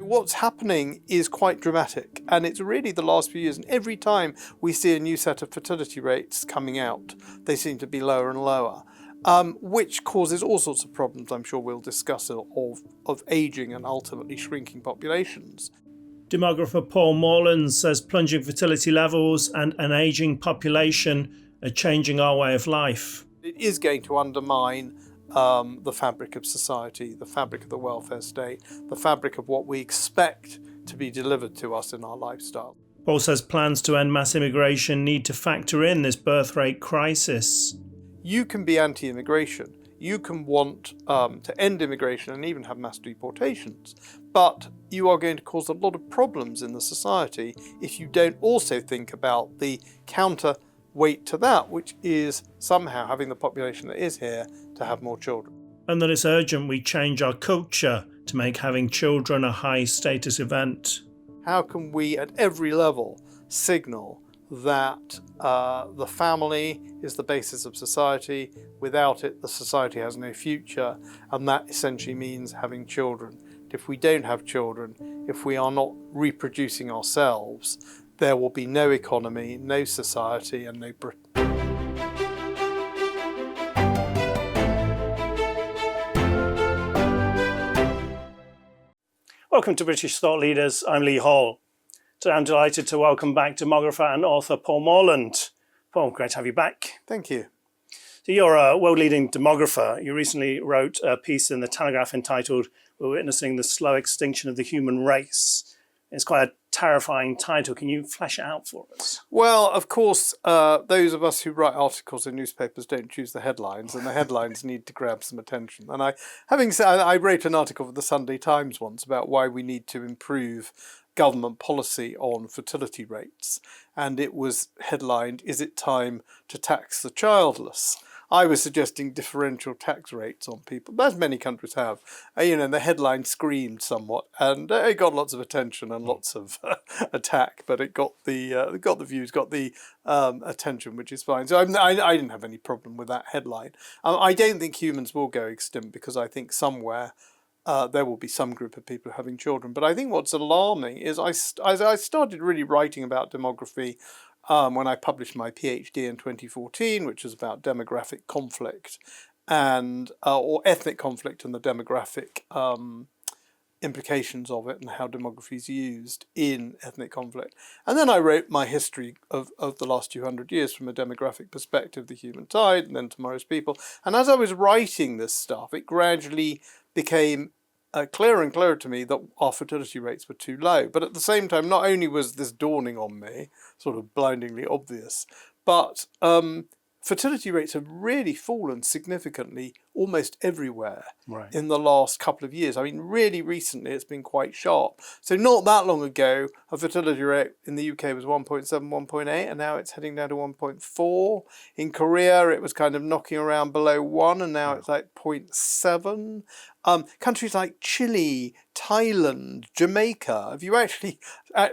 what's happening is quite dramatic, and it's really the last few years, and every time we see a new set of fertility rates coming out, they seem to be lower and lower, which causes all sorts of problems I'm sure we'll discuss of ageing and ultimately shrinking populations. Demographer Paul Morland says plunging fertility levels and an ageing population are changing our way of life. It is going to undermine the fabric of society, the fabric of the welfare state, the fabric of what we expect to be delivered to us in our lifestyle. Paul says plans to end mass immigration need to factor in this birth rate crisis. You can be anti-immigration. You can want to end immigration and even have mass deportations, but you are going to cause a lot of problems in the society if you don't also think about the counterweight to that, which is somehow having the population that is here to have more children. And that it's urgent we change our culture to make having children a high status event. How can we at every level signal that the family is the basis of society? Without it, the society has no future, and that essentially means having children. If we don't have children, if we are not reproducing ourselves, there will be no economy, no society, and no Britain. Welcome to British Thought Leaders. I'm Lee Hall. Today I'm delighted to welcome back demographer and author Paul Morland. Paul, great to have you back. Thank you. So you're a world-leading demographer. You recently wrote a piece in the Telegraph entitled "We're Witnessing the Slow Extinction of the Human Race." It's quite a terrifying title. Can you flesh it out for us? Well, of course, those of us who write articles in newspapers don't choose the headlines, and the headlines need to grab some attention. And I wrote an article for the Sunday Times once about why we need to improve government policy on fertility rates, and it was headlined, "Is it time to tax the childless?" I was suggesting differential tax rates on people, as many countries have. And the headline screamed somewhat, and it got lots of attention and lots of attack, but it got the views, got the attention, which is fine. So I didn't have any problem with that headline. I don't think humans will go extinct, because I think somewhere there will be some group of people having children. But I think what's alarming is I started really writing about demography when I published my PhD in 2014, which was about demographic conflict and or ethnic conflict and the demographic implications of it and how demography is used in ethnic conflict. And then I wrote my history of the last 200 years from a demographic perspective, the human tide, and then tomorrow's people. And as I was writing this stuff, it gradually became clearer and clearer to me that our fertility rates were too low. But at the same time, not only was this dawning on me, sort of blindingly obvious, but fertility rates have really fallen significantly almost everywhere in the last couple of years. I mean, really recently it's been quite sharp. So not that long ago, a fertility rate in the UK was 1.7, 1.8, and now it's heading down to 1.4. In Korea, it was kind of knocking around below 1, and now it's like 0.7. Countries like Chile, Thailand, Jamaica, if you actually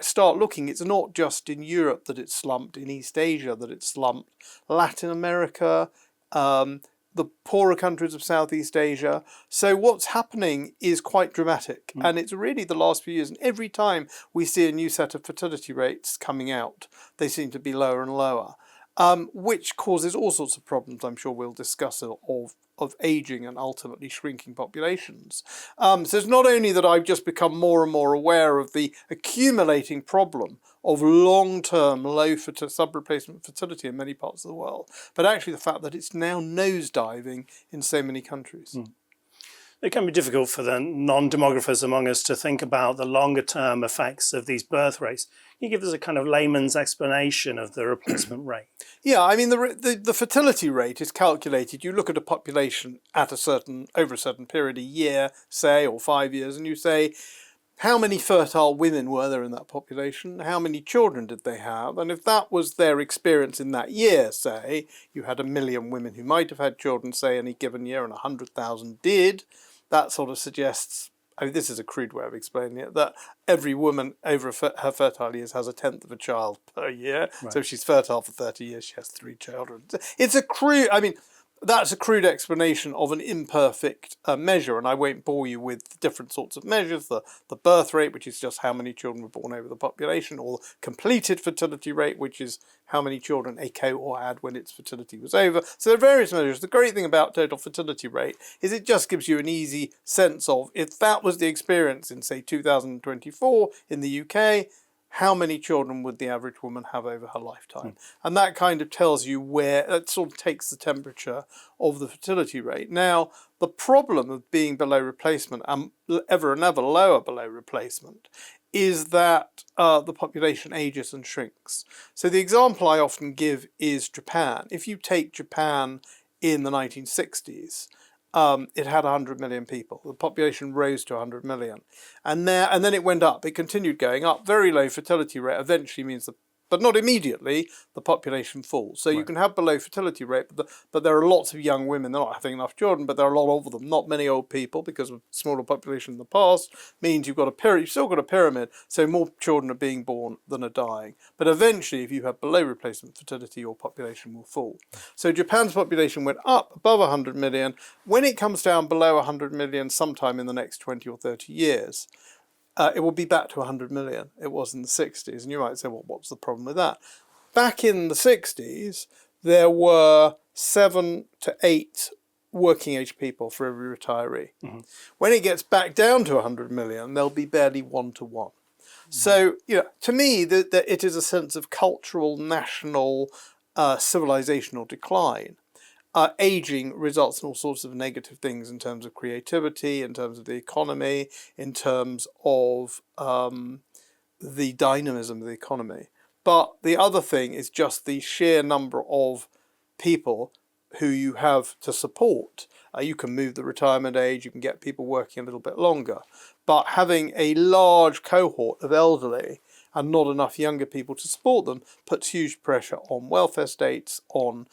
start looking, it's not just in Europe that it's slumped, in East Asia that it's slumped, Latin America, the poorer countries of Southeast Asia. So what's happening is quite dramatic, and it's really the last few years, and every time we see a new set of fertility rates coming out, they seem to be lower and lower, which causes all sorts of problems I'm sure we'll discuss of ageing and ultimately shrinking populations. So it's not only that I've just become more and more aware of the accumulating problem of long-term low sub-replacement fertility in many parts of the world, but actually the fact that it's now nosediving in so many countries. It can be difficult for the non-demographers among us to think about the longer-term effects of these birth rates. Can you give us a kind of layman's explanation of the replacement rate? Yeah, I mean, the fertility rate is calculated. You look at a population at over a certain period, a year, say, or 5 years, and you say, how many fertile women were there in that population? How many children did they have? And if that was their experience in that year, say, you had 1 million women who might have had children, say, any given year, and 100,000 did, that sort of suggests, I mean, this is a crude way of explaining it, that every woman over her fertile years has 1/10 of a child per year. Right. So if she's fertile for 30 years, she has 3 children. It's a crude, I mean, that's a crude explanation of an imperfect measure, and I won't bore you with the different sorts of measures, the birth rate, which is just how many children were born over the population, or the completed fertility rate, which is how many children a cohort had when its fertility was over. So there are various measures. The great thing about total fertility rate is it just gives you an easy sense of, if that was the experience in, say, 2024 in the UK, how many children would the average woman have over her lifetime? And that kind of tells you where, that sort of takes the temperature of the fertility rate. Now, the problem of being below replacement and ever and ever lower below replacement is that the population ages and shrinks. So the example I often give is Japan. If you take Japan in the 1960s, it had 100 million people. The population rose to 100 million. And then it went up. It continued going up. Very low fertility rate eventually means but not immediately, the population falls. So you can have below fertility rate, but there are lots of young women. They're not having enough children, but there are a lot of them. Not many old people, because of smaller population in the past, means you've still got a pyramid, so more children are being born than are dying. But eventually, if you have below replacement fertility, your population will fall. So Japan's population went up above 100 million. When it comes down below 100 million sometime in the next 20 or 30 years, it will be back to 100 million. It was in the 60s. And you might say, well, what's the problem with that? Back in the 60s, there were 7 to 8 working age people for every retiree. When it gets back down to 100 million, there'll be barely 1 to 1. So, to me, that it is a sense of cultural, national, civilizational decline. Aging results in all sorts of negative things in terms of creativity, in terms of the economy, in terms of the dynamism of the economy. But the other thing is just the sheer number of people who you have to support. You can move the retirement age, you can get people working a little bit longer. But having a large cohort of elderly and not enough younger people to support them puts huge pressure on welfare states, on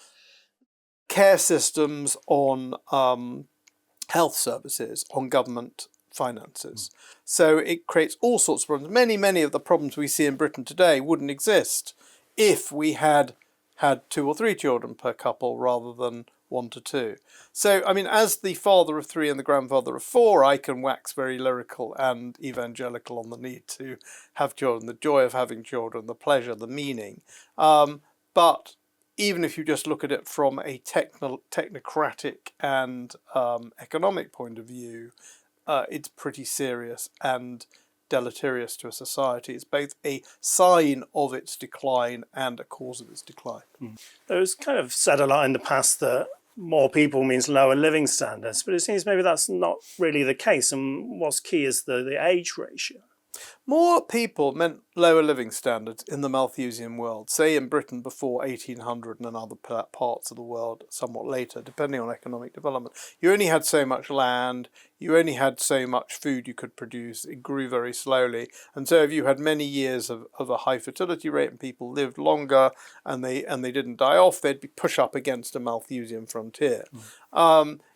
care systems, on health services, on government finances. So it creates all sorts of problems. Many of the problems we see in Britain today wouldn't exist if we had 2 or 3 children per couple rather than 1 to 2. So, I mean, as the father of 3 and the grandfather of 4, I can wax very lyrical and evangelical on the need to have children, the joy of having children, the pleasure, the meaning. But even if you just look at it from a technocratic and economic point of view, it's pretty serious and deleterious to a society. It's both a sign of its decline and a cause of its decline. It was kind of said a lot in the past that more people means lower living standards, but it seems maybe that's not really the case. And what's key is the age ratio. More people meant lower living standards in the Malthusian world, say in Britain before 1800 and in other parts of the world somewhat later, depending on economic development. You only had so much land, you only had so much food you could produce, it grew very slowly. And so if you had many years of a high fertility rate and people lived longer and they didn't die off, they'd be push up against a Malthusian frontier.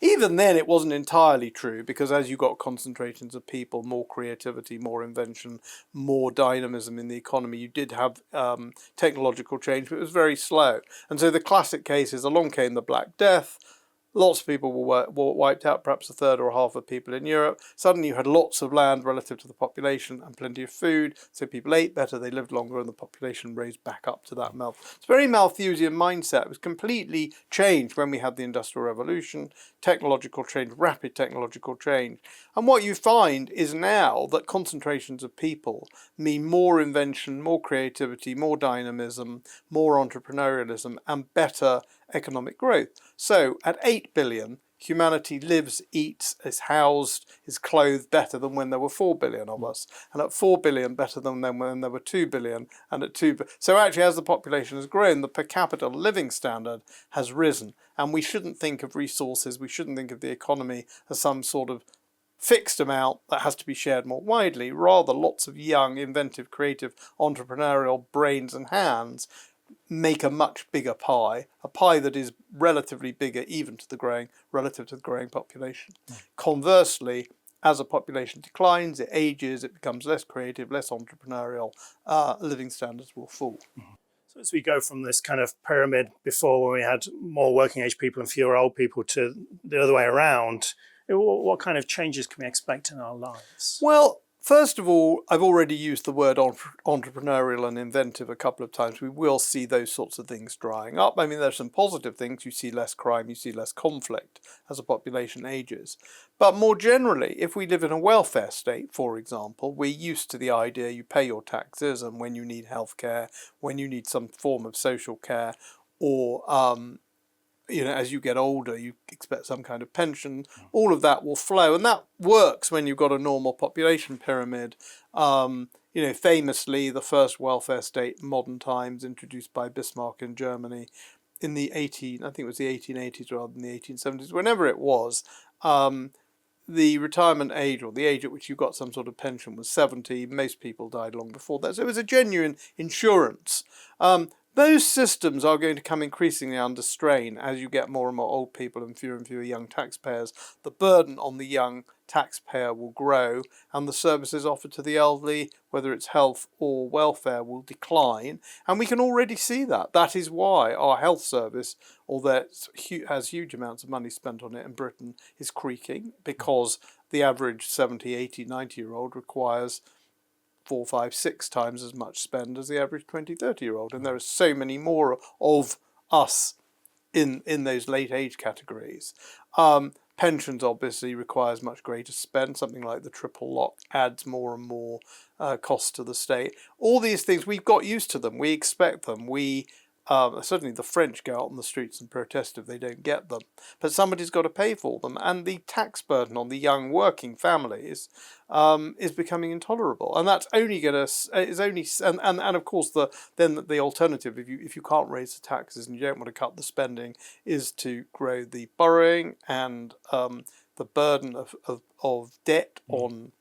Even then it wasn't entirely true, because as you got concentrations of people, more creativity, more invention, more dynamism in the economy, you did have technological change, but it was very slow. And so the classic case is, along came the Black Death. Lots of people were wiped out, perhaps a third or a half of people in Europe. Suddenly you had lots of land relative to the population and plenty of food, so people ate better, they lived longer, and the population raised back up to that It's a very Malthusian mindset. It was completely changed when we had the Industrial Revolution, technological change, rapid technological change. And what you find is now that concentrations of people mean more invention, more creativity, more dynamism, more entrepreneurialism, and better economic growth. So at 8 billion, humanity lives, eats, is housed, is clothed better than when there were 4 billion of us. And at 4 billion, better than when there were 2 billion. And at 2 billion. So actually, as the population has grown, the per capita living standard has risen. And we shouldn't think of resources, we shouldn't think of the economy as some sort of fixed amount that has to be shared more widely. Rather, lots of young, inventive, creative, entrepreneurial brains and hands make a much bigger pie, a pie that is relatively bigger even relative to the growing population. Conversely, as a population declines, it ages, it becomes less creative, less entrepreneurial, living standards will fall. As we go from this kind of pyramid before, where we had more working age people and fewer old people, to the other way around, what kind of changes can we expect in our lives? Well, first of all, I've already used the word entrepreneurial and inventive a couple of times. We will see those sorts of things drying up. I mean, there's some positive things. You see less crime, you see less conflict as a population ages. But more generally, if we live in a welfare state, for example, we're used to the idea you pay your taxes, and when you need healthcare, when you need some form of social care, or as you get older, you expect some kind of pension. All of that will flow, and that works when you've got a normal population pyramid. Famously, the first welfare state in modern times, introduced by Bismarck in Germany in the 1880s rather than the 1870s, whenever it was. The retirement age, or the age at which you got some sort of pension, was 70. Most people died long before that. So it was a genuine insurance. Those systems are going to come increasingly under strain as you get more and more old people and fewer young taxpayers. The burden on the young taxpayer will grow, and the services offered to the elderly, whether it's health or welfare, will decline. And we can already see that. That is why our health service, although it has huge amounts of money spent on it in Britain, is creaking, because the average 70, 80, 90-year-old requires 4, 5, 6 times as much spend as the average 20, 30-year-old. And there are so many more of us in those late age categories. Pensions obviously requires much greater spend. Something like the triple lock adds more and more cost to the state. All these things, we've got used to them. We expect them. Certainly the French go out on the streets and protest if they don't get them. But somebody's got to pay for them. And the tax burden on the young working families is becoming intolerable. And that's only going to, and of course then the alternative, if you can't raise the taxes and you don't want to cut the spending, is to grow the borrowing and the burden of debt on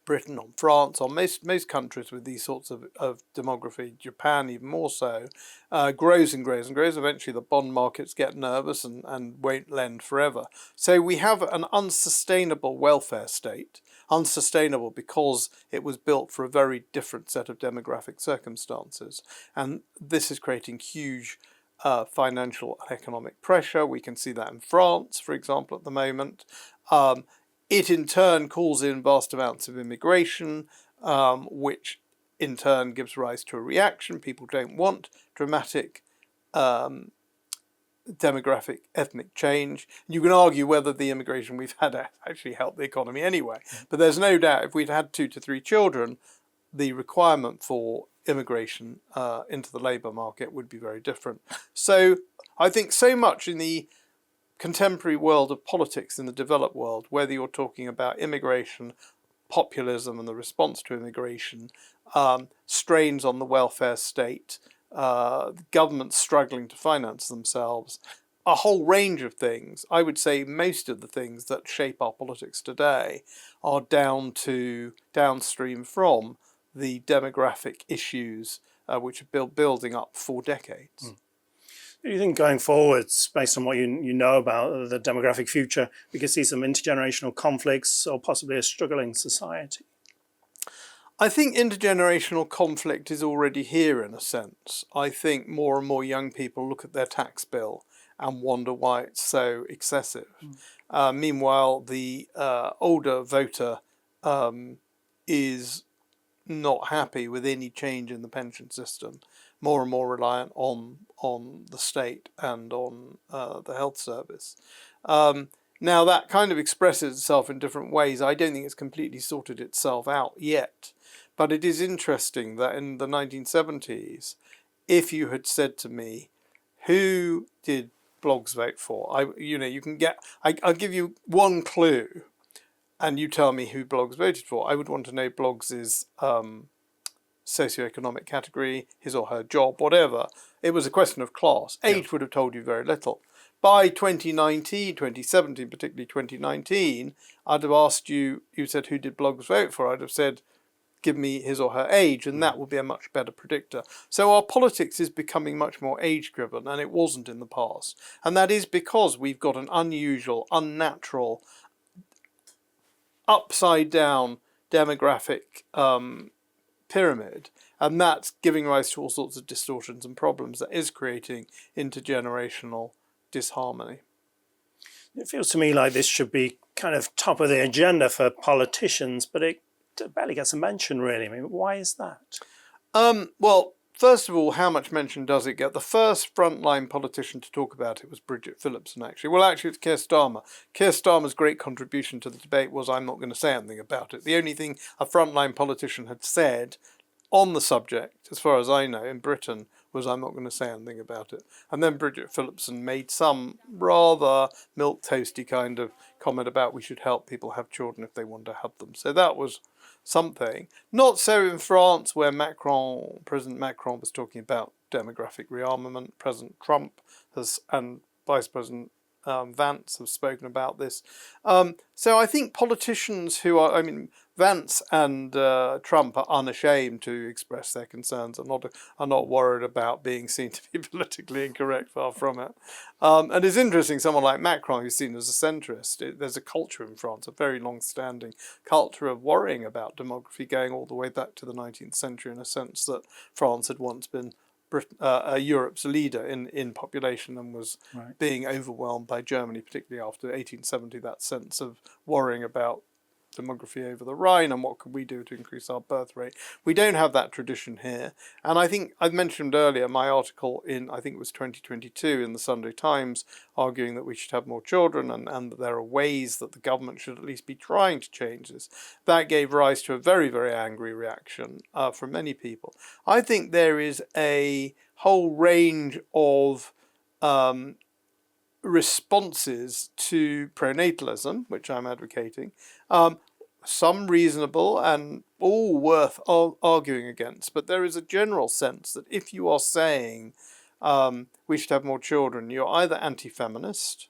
Britain, on France, on most countries with these sorts of demography, Japan even more so, grows and grows and grows. Eventually the bond markets get nervous and won't lend forever. So we have an unsustainable welfare state, unsustainable because it was built for a very different set of demographic circumstances. And this is creating huge financial and economic pressure. We can see that in France, for example, at the moment. It in turn calls in vast amounts of immigration, which in turn gives rise to a reaction. People don't want dramatic demographic ethnic change. You can argue whether the immigration we've had actually helped the economy anyway. But there's no doubt if we'd had 2 to 3 children, the requirement for immigration into the labour market would be very different. So I think so much in the contemporary world of politics in the developed world, whether you're talking about immigration, populism and the response to immigration, strains on the welfare state, governments struggling to finance themselves, a whole range of things. I would say most of the things that shape our politics today are downstream from the demographic issues which are building up for decades. Do you think going forwards, based on what you know about the demographic future, we could see some intergenerational conflicts or possibly a struggling society? I think intergenerational conflict is already here in a sense. I think more and more young people look at their tax bill and wonder why it's so excessive. Meanwhile, the older voter is not happy with any change in the pension system, more and more reliant on the state and on the health service. Now that kind of expresses itself in different ways. I don't think it's completely sorted itself out yet, but it is interesting that in the 1970s, if you had said to me, who did blogs vote for? I'll give you one clue and you tell me who blogs voted for. I would want to know Bloggs's socioeconomic category, his or her job, whatever. It was a question of class. Age would have told you very little. By 2019, 2017, particularly 2019, I'd have asked you said who did Bloggs vote for? I'd have said, give me his or her age, and that would be a much better predictor. So our politics is becoming much more age-driven, and it wasn't in the past. And that is because we've got an unusual, unnatural, upside-down demographic pyramid, and that's giving rise to all sorts of distortions and problems that is creating intergenerational disharmony. It feels to me like this should be kind of top of the agenda for politicians, but it barely gets a mention, really. I mean, why is that? Well, first of all, how much mention does it get? The first frontline politician to talk about it was Bridget Phillipson, actually. Well, actually, it's Keir Starmer. Keir Starmer's great contribution to the debate was, I'm not going to say anything about it. The only thing a frontline politician had said on the subject, as far as I know, in Britain, was I'm not going to say anything about it. And then Bridget Phillipson made some rather milquetoasty kind of comment about we should help people have children if they want to have them. So that was something. Not so in France, where President Macron was talking about demographic rearmament. President Trump and Vice President Vance have spoken about this. So I think politicians who are, Vance and Trump are unashamed to express their concerns and are not worried about being seen to be politically incorrect, far from it. And it's interesting, someone like Macron, who's seen as a centrist, there's a culture in France, a very long-standing culture of worrying about demography going all the way back to the 19th century, in a sense that France had once been Europe's leader in population and was being overwhelmed by Germany, particularly after 1870, that sense of worrying about demography over the Rhine and what could we do to increase our birth rate. We don't have that tradition here. And I think I mentioned earlier my article in, I think it was 2022 in the Sunday Times, arguing that we should have more children and that there are ways that the government should at least be trying to change this. That gave rise to a very, very angry reaction from many people. I think there is a whole range of responses to pronatalism, which I'm advocating, some reasonable and all worth arguing against, but there is a general sense that if you are saying we should have more children, you're either anti-feminist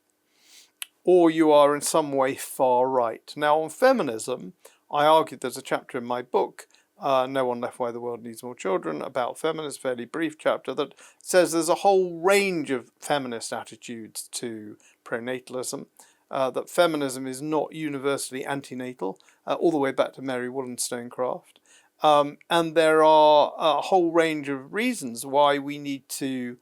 or you are in some way far right. Now, on feminism, I argued, there's a chapter in my book, No One Left Why the World Needs More Children, about feminism, fairly brief chapter, that says there's a whole range of feminist attitudes to pronatalism, that feminism is not universally antenatal, all the way back to Mary Wollstonecraft. And there are a whole range of reasons why we need to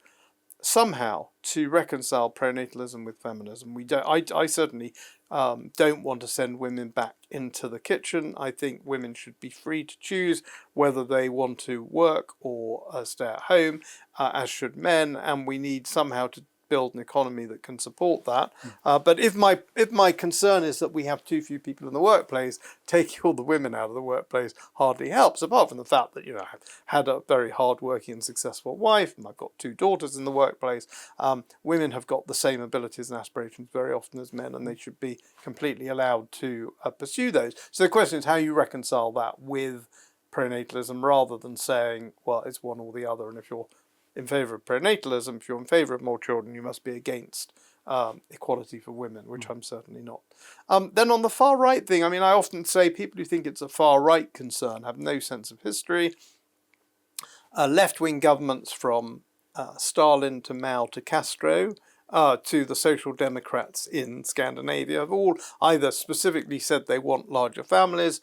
somehow to reconcile pronatalism with feminism. I certainly don't want to send women back into the kitchen. I think women should be free to choose whether they want to work or stay at home, as should men, and we need somehow to build an economy that can support that. But if my concern is that we have too few people in the workplace, taking all the women out of the workplace hardly helps, apart from the fact that, I've had a very hard-working and successful wife, and I've got 2 daughters in the workplace. Women have got the same abilities and aspirations very often as men, and they should be completely allowed to pursue those. So the question is how you reconcile that with pronatalism, rather than saying, well, it's one or the other, and if you're in favour of pronatalism, if you're in favour of more children, you must be against equality for women, which I'm certainly not. Then on the far right thing, I often say people who think it's a far right concern have no sense of history. Left-wing governments from Stalin to Mao to Castro to the Social Democrats in Scandinavia have all either specifically said they want larger families,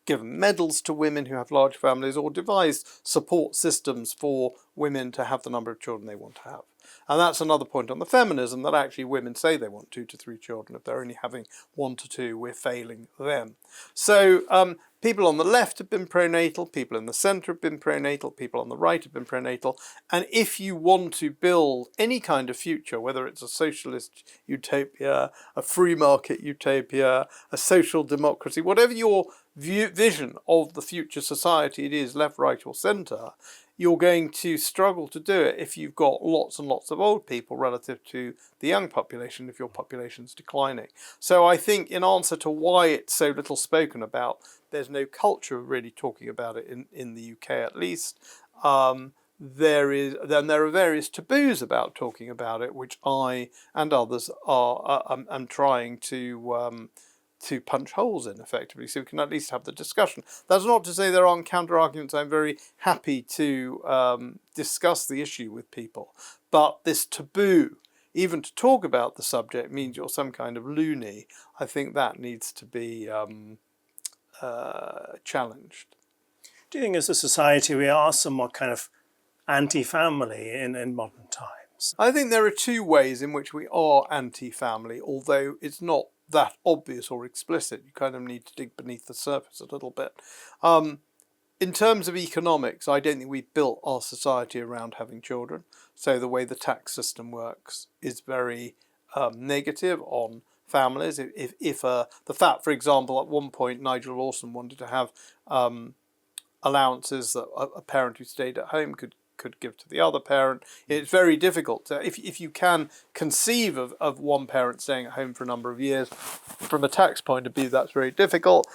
given medals to women who have large families, or devised support systems for women to have the number of children they want to have. And that's another point on the feminism, that actually women say they want 2 to 3 children. If they're only having 1 to 2, we're failing them. So people on the left have been pronatal, people in the centre have been pronatal, people on the right have been pronatal. And if you want to build any kind of future, whether it's a socialist utopia, a free market utopia, a social democracy, whatever your vision of the future society it is, left, right or centre, you're going to struggle to do it if you've got lots and lots of old people relative to the young population, if your population's declining. So I think in answer to why it's so little spoken about, there's no culture of really talking about it in the UK at least. There are various taboos about talking about it, which I and others am trying to punch holes in effectively, so we can at least have the discussion. That's not to say there aren't counter-arguments. I'm very happy to discuss the issue with people. But this taboo, even to talk about the subject, means you're some kind of loony. I think that needs to be challenged. Do you think as a society we are somewhat kind of anti-family in modern times? I think there are two ways in which we are anti-family, although it's not that obvious or explicit. You kind of need to dig beneath the surface a little bit. In terms of economics, I don't think we built our society around having children. So the way the tax system works is very negative on families. If the fact, for example, at one point Nigel Lawson wanted to have allowances that a parent who stayed at home could give to the other parent. It's very difficult. If you can conceive of one parent staying at home for a number of years, from a tax point of view, that's very difficult.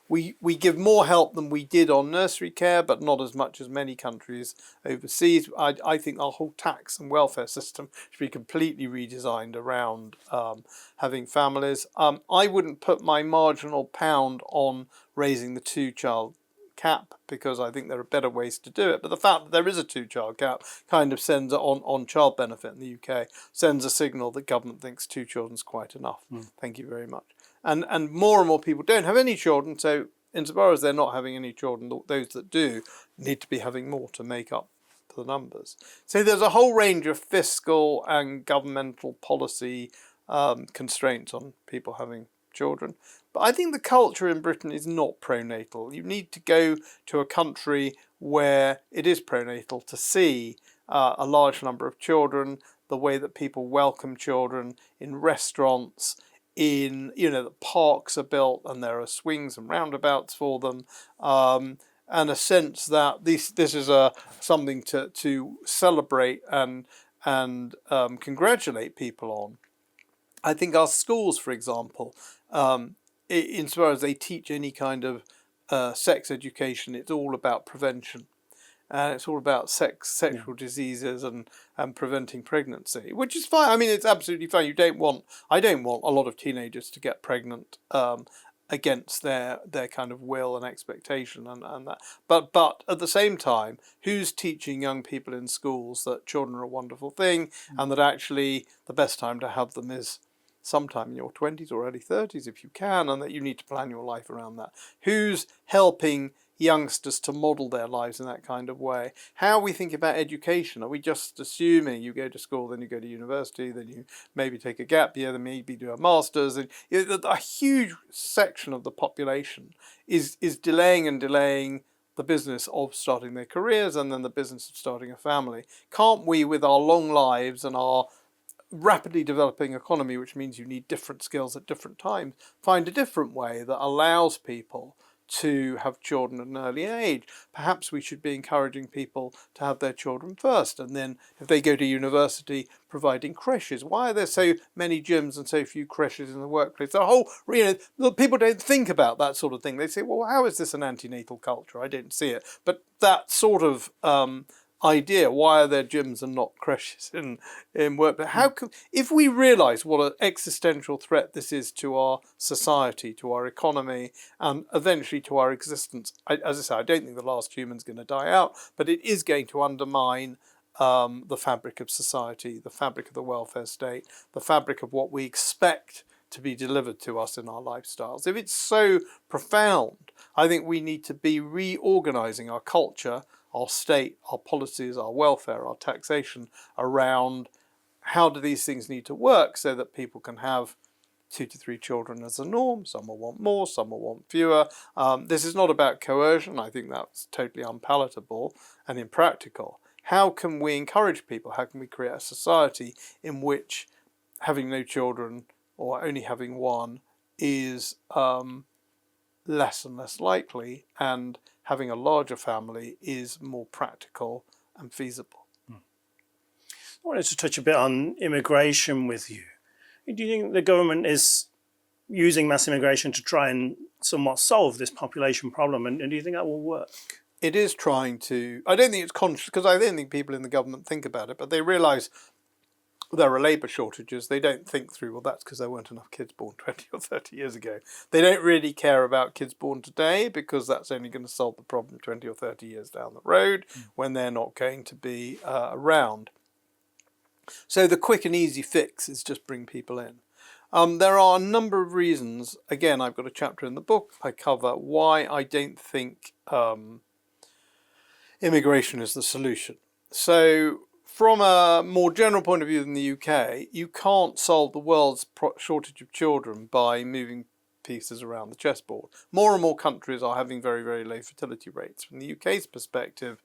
We give more help than we did on nursery care, but not as much as many countries overseas. I think our whole tax and welfare system should be completely redesigned around having families. I wouldn't put my marginal pound on raising the two-child cap, because I think there are better ways to do it. But the fact that there is a two-child cap kind of sends on child benefit in the UK, sends a signal that government thinks 2 children is quite enough. Thank you very much. And more people don't have any children, so insofar as they're not having any children, those that do need to be having more to make up for the numbers. So there's a whole range of fiscal and governmental policy constraints on people having children. But I think the culture in Britain is not pronatal. You need to go to a country where it is pronatal to see a large number of children, the way that people welcome children in restaurants, the parks are built and there are swings and roundabouts for them, and a sense that this is something to celebrate and congratulate people on. I think our schools, for example, insofar as they teach any kind of sex education, it's all about prevention. And it's all about sexual diseases and preventing pregnancy, which is fine. I mean, it's absolutely fine. I don't want a lot of teenagers to get pregnant against their kind of will and expectation and that. But at the same time, who's teaching young people in schools that children are a wonderful thing and that actually the best time to have them is sometime in your 20s or early 30s if you can, and that you need to plan your life around that? Who's helping youngsters to model their lives in that kind of way? How we think about education? Are we just assuming you go to school, then you go to university, then you maybe take a gap year, then maybe do a master's? And a huge section of the population is delaying the business of starting their careers and then the business of starting a family. Can't we, with our long lives and our rapidly developing economy, which means you need different skills at different times, find a different way that allows people to have children at an early age? Perhaps we should be encouraging people to have their children first, and then if they go to university, providing creches. Why are there so many gyms and so few creches in the workplace? The whole, people don't think about that sort of thing. They say, well, how is this an antenatal culture? I don't see it. But that sort of idea, why are there gyms and not creches in work? But if we realise what an existential threat this is to our society, to our economy, and eventually to our existence, as I say, I don't think the last human's going to die out, but it is going to undermine the fabric of society, the fabric of the welfare state, the fabric of what we expect to be delivered to us in our lifestyles. If it's so profound, I think we need to be reorganising our culture, our state, our policies, our welfare, our taxation around how do these things need to work so that people can have 2 to 3 children as a norm. Some will want more, some will want fewer. This is not about coercion. I think that's totally unpalatable and impractical. How can we encourage people? How can we create a society in which having no children or only having one is less and less likely, and having a larger family is more practical and feasible? I wanted to touch a bit on immigration with you. Do you think the government is using mass immigration to try and somewhat solve this population problem, and do you think that will work? It is trying to. I don't think it's conscious, because I don't think people in the government think about it, but they realise there are labour shortages. They don't think through, well, that's because there weren't enough kids born 20 or 30 years ago. They don't really care about kids born today, because that's only going to solve the problem 20 or 30 years down the road when they're not going to be around. So the quick and easy fix is just bring people in. There are a number of reasons. Again, I've got a chapter in the book I cover why I don't think immigration is the solution. So from a more general point of view than the UK, you can't solve the world's shortage of children by moving pieces around the chessboard. More and more countries are having very, very low fertility rates. From the UK's perspective,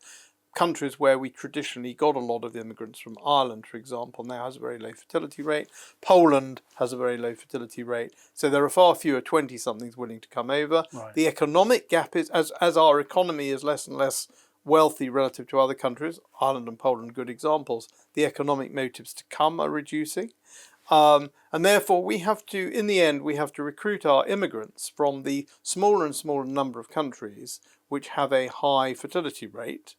countries where we traditionally got a lot of immigrants from, Ireland, for example, now has a very low fertility rate. Poland has a very low fertility rate. So there are far fewer 20-somethings willing to come over. Right. The economic gap is, as our economy is less and less wealthy relative to other countries, Ireland and Poland good examples, the economic motives to come are reducing. And therefore we have to, in the end, we have to recruit our immigrants from the smaller and smaller number of countries which have a high fertility rate,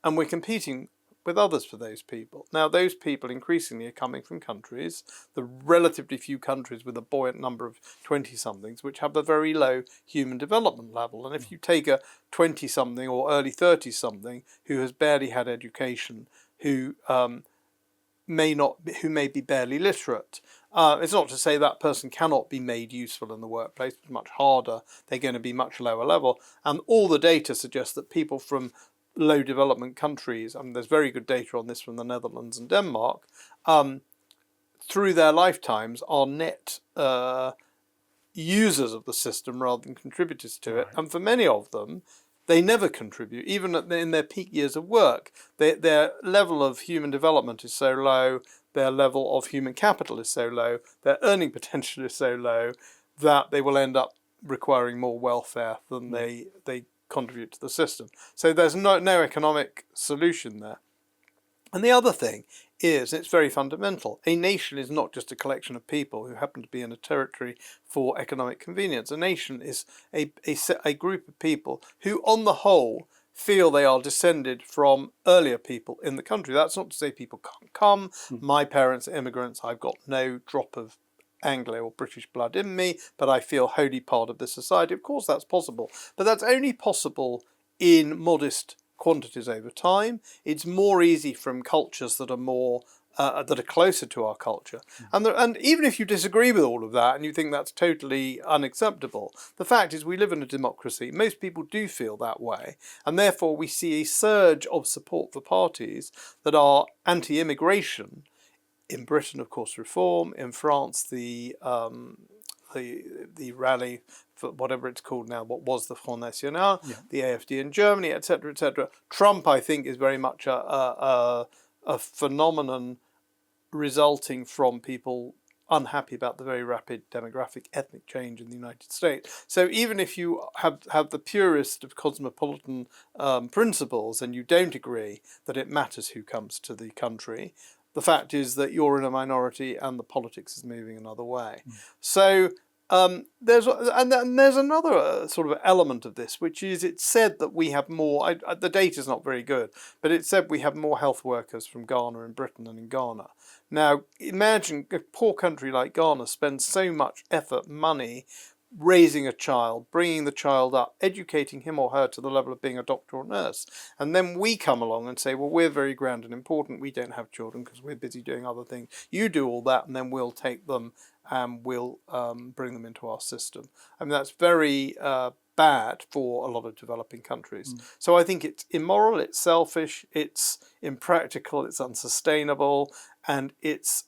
and we're competing with others for those people. Now, those people increasingly are coming from countries, the relatively few countries with a buoyant number of 20-somethings, which have a very low human development level. And if you take a 20-something or early 30-something who has barely had education, who may be barely literate, it's not to say that person cannot be made useful in the workplace. It's much harder. They're going to be much lower level. And all the data suggests that people from low development countries, I mean, there's very good data on this from the Netherlands and Denmark, through their lifetimes are net users of the system rather than contributors to it. And for many of them, they never contribute, even in their peak years of work. Their level of human development is so low, their level of human capital is so low, their earning potential is so low that they will end up requiring more welfare than they contribute to the system. So there's no economic solution there. And the other thing is, it's very fundamental, a nation is not just a collection of people who happen to be in a territory for economic convenience. A nation is a group of people who, on the whole, feel they are descended from earlier people in the country. That's not to say people can't come. My parents are immigrants. I've got no drop of Anglo or British blood in me, but I feel wholly part of this society. Of course that's possible, but that's only possible in modest quantities over time. It's more easy from cultures that are more that are closer to our culture. And even if you disagree with all of that and you think that's totally unacceptable, the fact is we live in a democracy. Most people do feel that way, and therefore we see a surge of support for parties that are anti-immigration. In Britain, of course, Reform. In France, the rally for whatever it's called now, what was the Front National, the AfD in Germany, etc., etc. Trump, I think, is very much a phenomenon resulting from people unhappy about the very rapid demographic ethnic change in the United States. So even if you have the purest of cosmopolitan principles and you don't agree that it matters who comes to the country, the fact is that you're in a minority and the politics is moving another way. So there's another sort of element of this, which is it's said that we have more, the data is not very good, but it's said we have more health workers from Ghana in Britain than in Ghana. Now, imagine a poor country like Ghana spends so much effort, money, raising a child, bringing the child up, educating him or her to the level of being a doctor or nurse. And then we come along and say, well, we're very grand and important. We don't have children because we're busy doing other things. You do all that and then we'll take them and we'll bring them into our system. I mean, that's very bad for a lot of developing countries. So I think it's immoral, it's selfish, it's impractical, it's unsustainable, and it's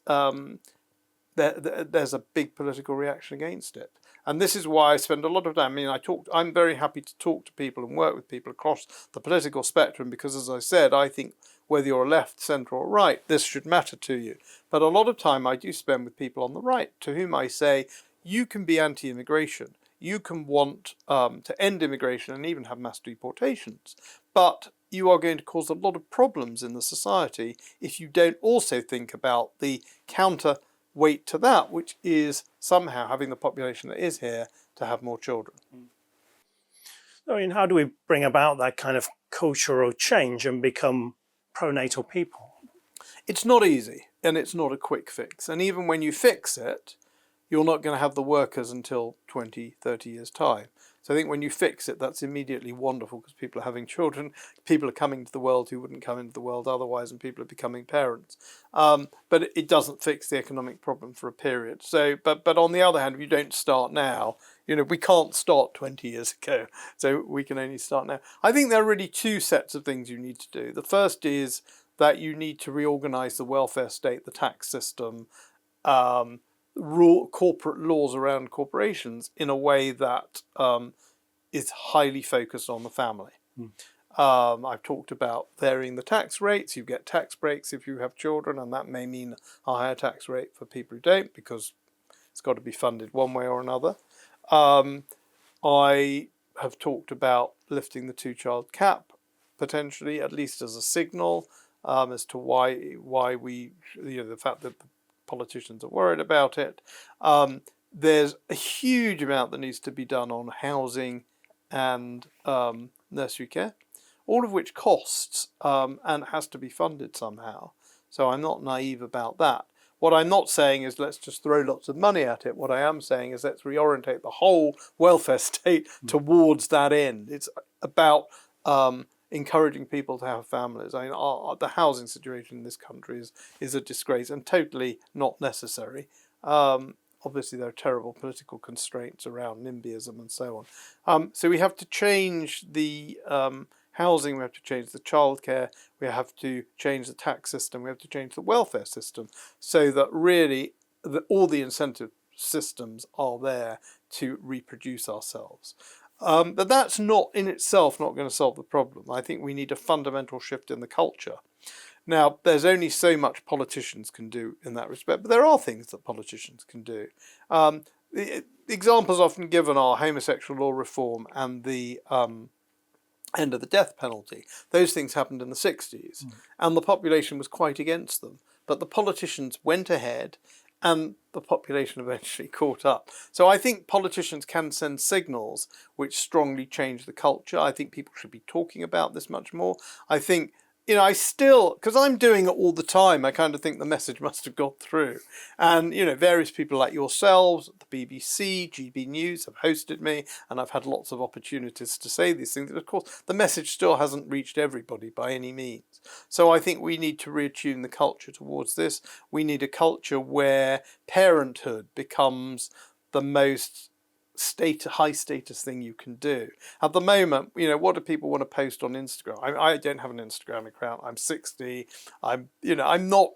there's a big political reaction against it. And this is why I spend a lot of time. I mean, I'm very happy to talk to people and work with people across the political spectrum because, as I said, I think whether you're left, centre or right, this should matter to you. But a lot of time I do spend with people on the right to whom I say, you can be anti-immigration. You can want to end immigration and even have mass deportations. But you are going to cause a lot of problems in the society if you don't also think about the counterweight to that, which is somehow having the population that is here to have more children. I mean, how do we bring about that kind of cultural change and become pro-natal people? It's not easy, and it's not a quick fix. And even when you fix it, you're not going to have the workers until 20, 30 years' time. So I think when you fix it, that's immediately wonderful because people are having children, people are coming to the world who wouldn't come into the world otherwise, and people are becoming parents. But it doesn't fix the economic problem for a period. So, but on the other hand, if you don't start now, we can't start 20 years ago, so we can only start now. I think there are really two sets of things you need to do. The first is that you need to reorganize the welfare state, the tax system, corporate laws around corporations in a way that is highly focused on the family. I've talked about varying the tax rates. You get tax breaks if you have children, and that may mean a higher tax rate for people who don't, because it's got to be funded one way or another. I have talked about lifting the two-child cap, potentially, at least as a signal, as to why we, the fact that the politicians are worried about it. There's a huge amount that needs to be done on housing and nursery care, all of which costs and has to be funded somehow. So I'm not naive about that. What I'm not saying is let's just throw lots of money at it. What I am saying is let's reorientate the whole welfare state towards that end. It's about encouraging people to have families. I mean, the housing situation in this country is a disgrace and totally not necessary. Obviously, there are terrible political constraints around NIMBYism and so on. So we have to change the housing, we have to change the childcare, we have to change the tax system, we have to change the welfare system, so that really all the incentive systems are there to reproduce ourselves. But that's not in itself not going to solve the problem. I think we need a fundamental shift in the culture. Now, there's only so much politicians can do in that respect, but there are things that politicians can do. The examples often given are homosexual law reform and the end of the death penalty. Those things happened in the 60s, and the population was quite against them. But the politicians went ahead, and the population eventually caught up. So I think politicians can send signals which strongly change the culture. I think people should be talking about this much more. I think, I still, because I'm doing it all the time, I kind of think the message must have got through. And, various people like yourselves, the BBC, GB News have hosted me, and I've had lots of opportunities to say these things. Of course, the message still hasn't reached everybody by any means. So I think we need to reattune the culture towards this. We need a culture where parenthood becomes the most high status thing you can do. At the moment, what do people want to post on Instagram? I don't have an Instagram account. I'm 60. I'm not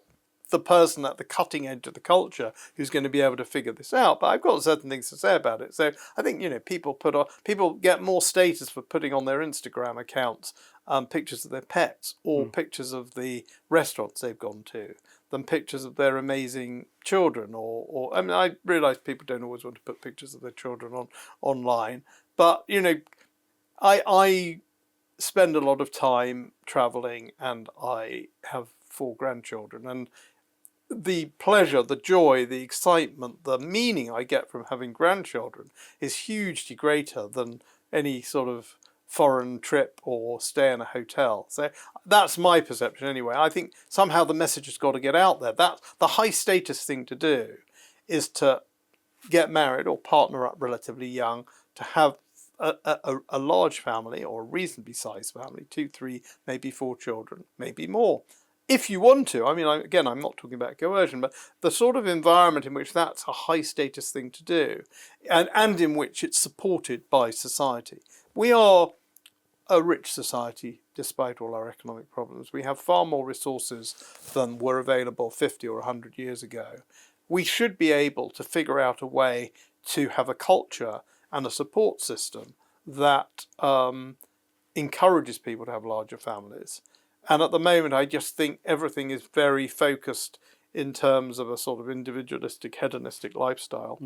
the person at the cutting edge of the culture who's going to be able to figure this out, but I've got certain things to say about it. So I think people get more status for putting on their Instagram accounts pictures of their pets or pictures of the restaurants they've gone to than pictures of their amazing children. Or I mean, I realise people don't always want to put pictures of their children online, but I spend a lot of time travelling, and I have 4 grandchildren, and the pleasure, the joy, the excitement, the meaning I get from having grandchildren is hugely greater than any sort of foreign trip or stay in a hotel. So that's my perception anyway. I think somehow the message has got to get out there. That the high status thing to do is to get married or partner up relatively young, to have a large family or a reasonably sized family, 2, 3, maybe 4 children, maybe more. If you want to. I mean, again, I'm not talking about coercion, but the sort of environment in which that's a high status thing to do, and in which it's supported by society. We are a rich society, despite all our economic problems. We have far more resources than were available 50 or 100 years ago. We should be able to figure out a way to have a culture and a support system that encourages people to have larger families. And at the moment, I just think everything is very focused in terms of a sort of individualistic, hedonistic lifestyle.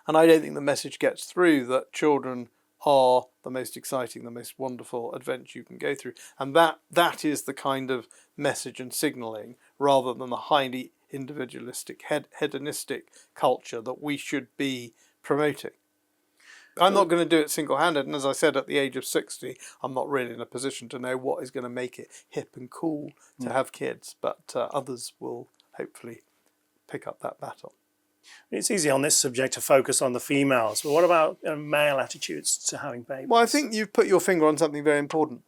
And I don't think the message gets through that children are the most exciting, the most wonderful adventure you can go through. And that is the kind of message and signalling, rather than the highly individualistic, hedonistic culture that we should be promoting. I'm not going to do it single-handed, and as I said, at the age of 60, I'm not really in a position to know what is going to make it hip and cool to have kids, but others will hopefully pick up that baton. It's easy on this subject to focus on the females, but what about male attitudes to having babies? Well, I think you've put your finger on something very important.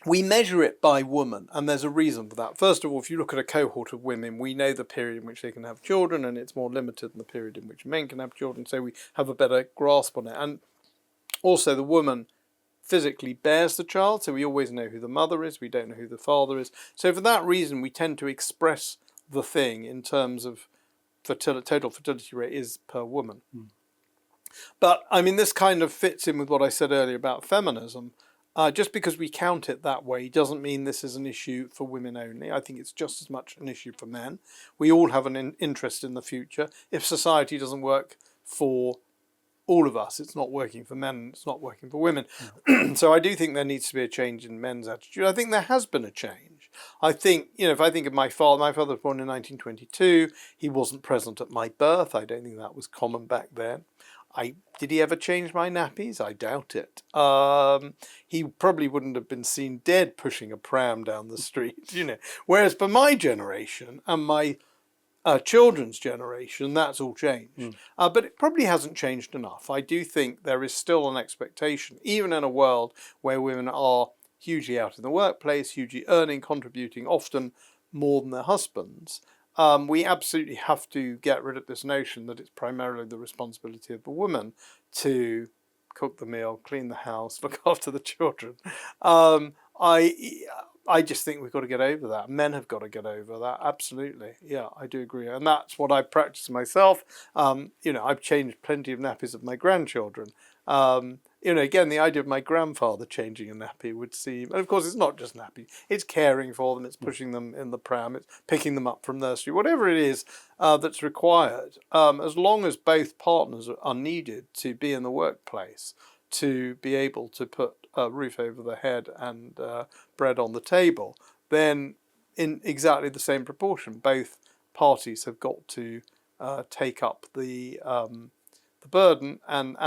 We measure it by woman, and there's a reason for that. First of all, if you look at a cohort of women, we know the period in which they can have children, and it's more limited than the period in which men can have children, so we have a better grasp on it. And also, the woman physically bears the child, so we always know who the mother is, we don't know who the father is. So for that reason, we tend to express the thing in terms of total fertility rate is per woman. But, I mean, this kind of fits in with what I said earlier about feminism. Just because we count it that way doesn't mean this is an issue for women only. I think it's just as much an issue for men. We all have an interest in the future. If society doesn't work for all of us, it's not working for men, it's not working for women. So I do think there needs to be a change in men's attitude. I think there has been a change. I think, if I think of my father was born in 1922. He wasn't present at my birth. I don't think that was common back then. Did he ever change my nappies? I doubt it. He probably wouldn't have been seen dead pushing a pram down the street, Whereas for my generation and my children's generation, that's all changed. But it probably hasn't changed enough. I do think there is still an expectation, even in a world where women are hugely out in the workplace, hugely earning, contributing, often more than their husbands. We absolutely have to get rid of this notion that it's primarily the responsibility of the woman to cook the meal, clean the house, look after the children. I just think we've got to get over that. Men have got to get over that. Absolutely. Yeah, I do agree. And that's what I practice myself. I've changed plenty of nappies of my grandchildren. Again, the idea of my grandfather changing a nappy would seem, and of course it's not just nappy, it's caring for them, it's pushing them in the pram, it's picking them up from nursery, whatever it is that's required, as long as both partners are needed to be in the workplace, to be able to put a roof over their head and bread on the table, then in exactly the same proportion, both parties have got to take up the burden and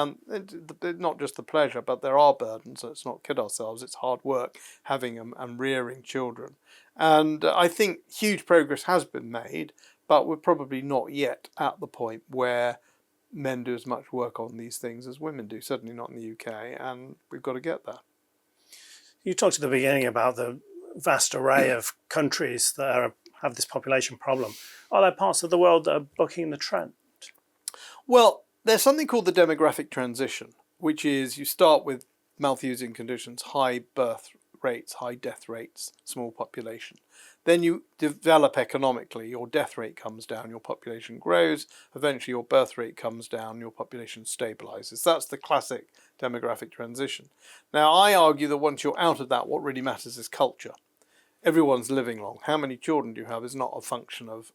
not just the pleasure, but there are burdens. So let's not kid ourselves. It's hard work having and rearing children. And I think huge progress has been made, but we're probably not yet at the point where men do as much work on these things as women do, certainly not in the UK, and we've got to get there. You talked at the beginning about the vast array of countries that have this population problem. Are there parts of the world that are bucking the trend? Well, there's something called the demographic transition, which is you start with Malthusian conditions, high birth rates, high death rates, small population. Then you develop economically, your death rate comes down, your population grows, eventually your birth rate comes down, your population stabilizes. That's the classic demographic transition. Now, I argue that once you're out of that, what really matters is culture. Everyone's living long. How many children do you have is not a function of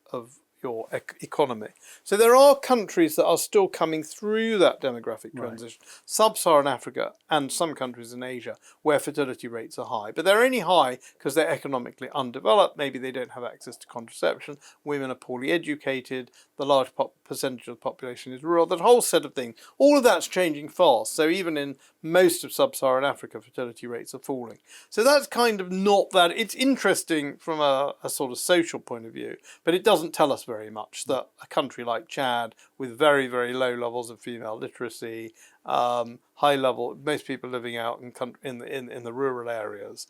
your economy. So there are countries that are still coming through that demographic transition, right. Sub-Saharan Africa and some countries in Asia where fertility rates are high. But they're only high because they're economically undeveloped. Maybe they don't have access to contraception. Women are poorly educated. The large percentage of the population is rural. That whole set of things. All of that's changing fast. So even in most of Sub-Saharan Africa, fertility rates are falling. So that's kind of not that. It's interesting from a sort of social point of view, but it doesn't tell us very much that a country like Chad, with very, very low levels of female literacy, high level, most people living out in the rural areas,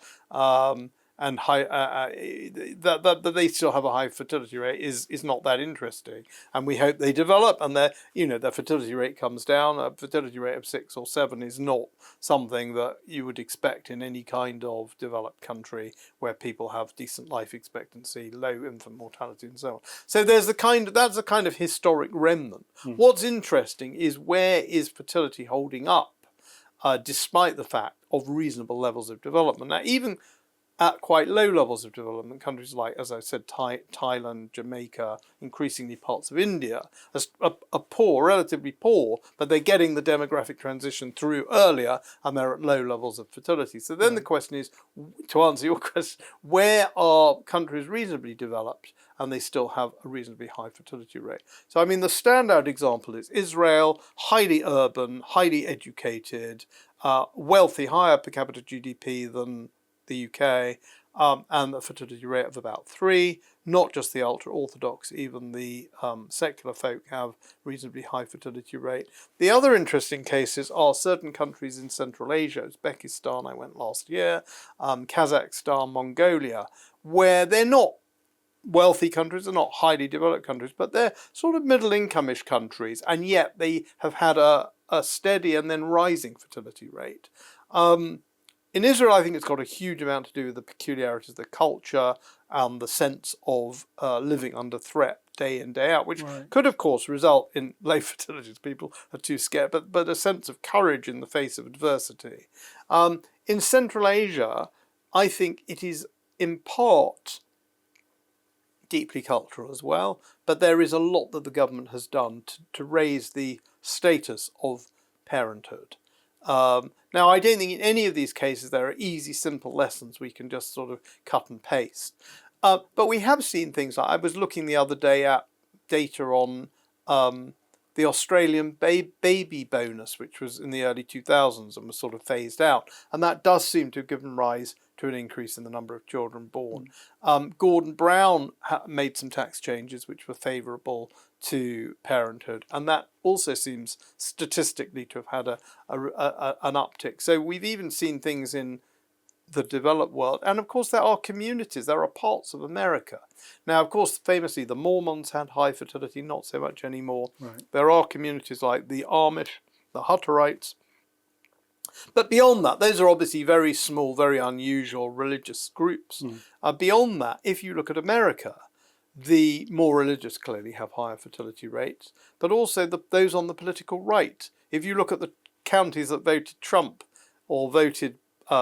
and high that they still have a high fertility rate is not that interesting. And we hope they develop, and their fertility rate comes down. A fertility rate of 6 or 7 is not something that you would expect in any kind of developed country where people have decent life expectancy, low infant mortality, and so on. So that's a kind of historic remnant. What's interesting is where is fertility holding up, despite the fact of reasonable levels of development. Now, even at quite low levels of development, countries like, as I said, Thailand, Jamaica, increasingly parts of India, are poor, relatively poor, but they're getting the demographic transition through earlier and they're at low levels of fertility. So then the question is, to answer your question, where are countries reasonably developed and they still have a reasonably high fertility rate? So, I mean, the standout example is Israel, highly urban, highly educated, wealthy, higher per capita GDP than the UK, and a fertility rate of about 3. Not just the ultra-Orthodox, even the secular folk have reasonably high fertility rate. The other interesting cases are certain countries in Central Asia, Uzbekistan, I went last year, Kazakhstan, Mongolia, where they're not wealthy countries, they're not highly developed countries, but they're sort of middle income-ish countries, and yet they have had a steady and then rising fertility rate. In Israel, I think it's got a huge amount to do with the peculiarities of the culture and the sense of living under threat day in, day out, which could, of course, result in low fertility. People are too scared, but a sense of courage in the face of adversity. In Central Asia, I think it is in part deeply cultural as well, but there is a lot that the government has done to raise the status of parenthood. Now, I don't think in any of these cases there are easy, simple lessons we can just sort of cut and paste. But we have seen things like, I was looking the other day at data on the Australian baby bonus, which was in the early 2000s and was sort of phased out. And that does seem to have given rise to an increase in the number of children born. Gordon Brown made some tax changes which were favourable to parenthood, and that also seems statistically to have had an uptick. So we've even seen things in the developed world, and of course there are communities, there are parts of America. Now, of course, famously the Mormons had high fertility, not so much anymore. There are communities like the Amish, the Hutterites. But beyond that, those are obviously very small, very unusual religious groups. Beyond that, if you look at America, the more religious clearly have higher fertility rates, but also those on the political right. If you look at the counties that voted Trump or voted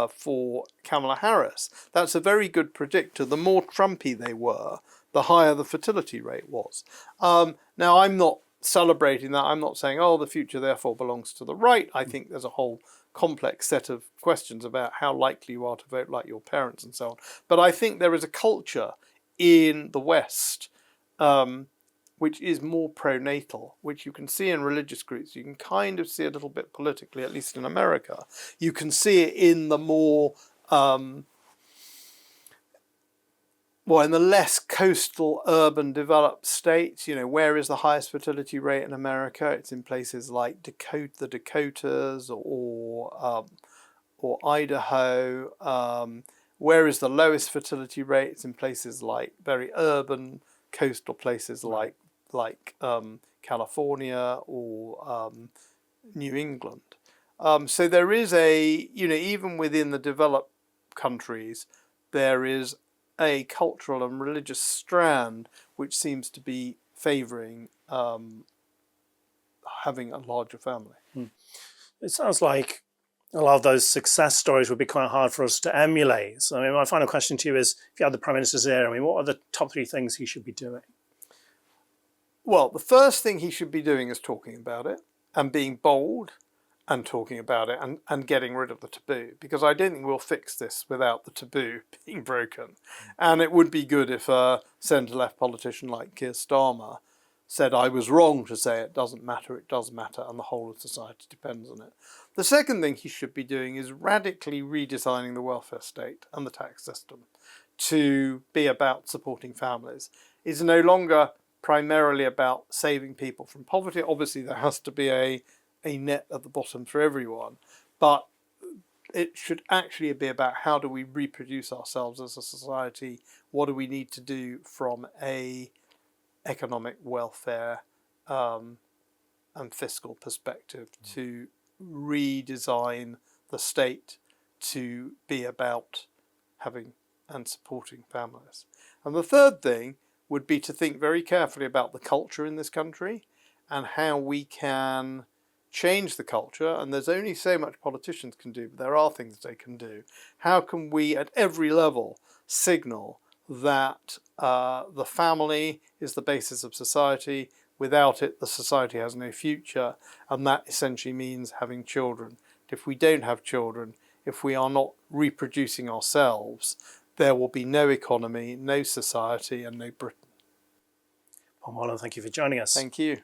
for Kamala Harris, that's a very good predictor. The more Trumpy they were, the higher the fertility rate was. Now, I'm not celebrating that. I'm not saying, oh, the future therefore belongs to the right. I think there's a whole complex set of questions about how likely you are to vote like your parents and so on. But I think there is a culture in the West which is more pro-natal, which you can see in religious groups. You can kind of see a little bit politically, at least in America. You can see it in the more, in the less coastal, urban, developed states. You know, where is the highest fertility rate in America? It's in places like the Dakotas or Idaho. Where is the lowest fertility rate? It's in places like very urban, coastal places like California or New England. So there is even within the developed countries, there is a cultural and religious strand which seems to be favouring having a larger family. It sounds like a lot of those success stories would be quite hard for us to emulate. So, I mean, my final question to you is, if you had the Prime Minister's ear, I mean, what are the top 3 things he should be doing? Well, the first thing he should be doing is talking about it and being bold and talking about it and getting rid of the taboo, because I don't think we'll fix this without the taboo being broken. And it would be good if a centre-left politician like Keir Starmer said, I was wrong to say it doesn't matter, it does matter, and the whole of society depends on it. The second thing he should be doing is radically redesigning the welfare state and the tax system to be about supporting families. It's no longer primarily about saving people from poverty. Obviously, there has to be a net at the bottom for everyone, but it should actually be about how do we reproduce ourselves as a society, what do we need to do from a economic welfare and fiscal perspective to redesign the state to be about having and supporting families. And the third thing would be to think very carefully about the culture in this country and how we can change the culture. And there's only so much politicians can do, but there are things they can do. How can we at every level signal that the family is the basis of society? Without it, the society has no future, and that essentially means having children. If we don't have children, if we are not reproducing ourselves, there will be no economy, no society, and no Britain. Paul Morland, thank you for joining us. Thank you.